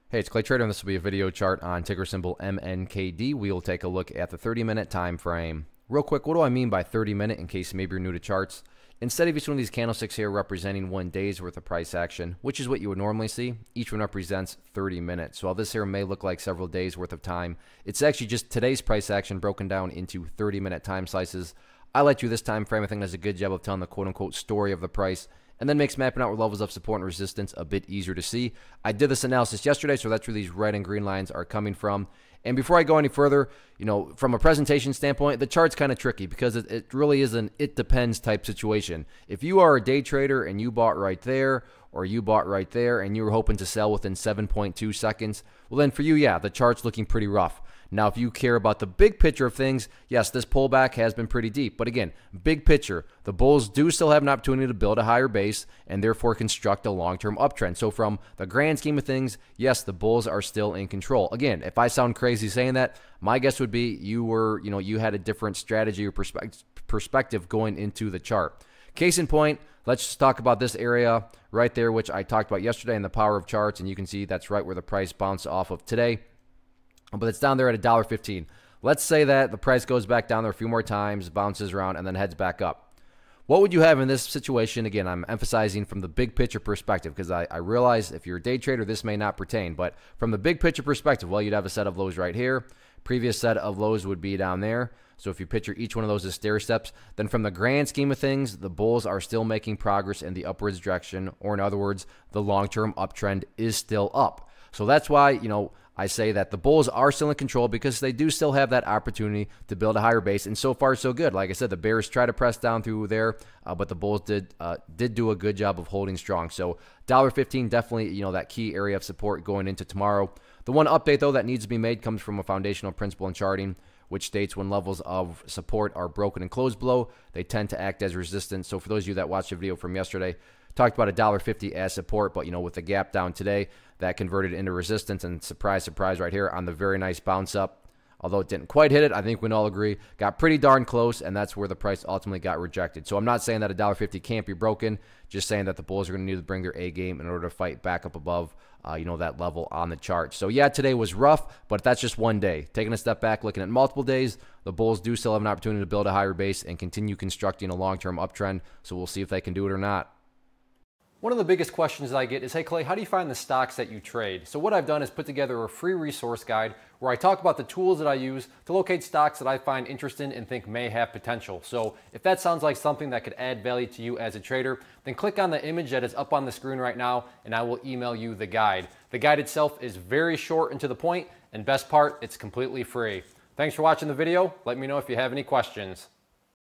Hey, it's Clay Trader, and this will be a video chart on ticker symbol MNKD. We will take a look at the 30-minute time frame. Real quick, what do I mean by 30-minute in case maybe you're new to charts? Instead of each one of these candlesticks here representing 1 day's worth of price action, which is what you would normally see, each one represents 30 minutes. So while this here may look like several days worth of time, it's actually just today's price action broken down into 30-minute time slices. I like to do this time frame. I think does a good job of telling the quote-unquote story of the price, and then makes mapping out where levels of support and resistance a bit easier to see. I did this analysis yesterday, so that's where these red and green lines are coming from. And before I go any further, from a presentation standpoint, the chart's kind of tricky because it really is an it depends type situation. If you are a day trader and you bought right there, or you bought right there and you were hoping to sell within 7.2 seconds, well then for you, yeah, the chart's looking pretty rough. Now, if you care about the big picture of things, yes, this pullback has been pretty deep. But again, big picture, the bulls do still have an opportunity to build a higher base and therefore construct a long-term uptrend. So from the grand scheme of things, yes, the bulls are still in control. Again, if I sound crazy saying that, my guess would be you had a different strategy or perspective going into the chart. Case in point, let's just talk about this area right there, which I talked about yesterday in the power of charts, and you can see that's right where the price bounced off of today. But it's down there at $1.15. Let's say that the price goes back down there a few more times, bounces around, and then heads back up. What would you have in this situation? Again, I'm emphasizing from the big picture perspective because I realize if you're a day trader, this may not pertain. But from the big picture perspective, well, you'd have a set of lows right here. Previous set of lows would be down there. So if you picture each one of those as stair steps, then from the grand scheme of things, the bulls are still making progress in the upwards direction, or in other words, the long-term uptrend is still up. So that's why, I say that the bulls are still in control because they do still have that opportunity to build a higher base, and so far so good. Like I said, the bears try to press down through there, but the bulls did do a good job of holding strong. So $1.15 definitely, that key area of support going into tomorrow. The one update though that needs to be made comes from a foundational principle in charting, which states when levels of support are broken and closed below, they tend to act as resistance. So for those of you that watched the video from yesterday, talked about $1.50 as support, but with the gap down today, that converted into resistance, and surprise, surprise right here on the very nice bounce up. Although it didn't quite hit it, I think we can all agree, got pretty darn close, and that's where the price ultimately got rejected. So I'm not saying that $1.50 can't be broken, just saying that the bulls are going to need to bring their A game in order to fight back up above, that level on the chart. So yeah, today was rough, but that's just one day. Taking a step back, looking at multiple days, the bulls do still have an opportunity to build a higher base and continue constructing a long-term uptrend. So we'll see if they can do it or not. One of the biggest questions that I get is, hey Clay, how do you find the stocks that you trade? So what I've done is put together a free resource guide where I talk about the tools that I use to locate stocks that I find interesting and think may have potential. So if that sounds like something that could add value to you as a trader, then click on the image that is up on the screen right now and I will email you the guide. The guide itself is very short and to the point, and best part, it's completely free. Thanks for watching the video. Let me know if you have any questions.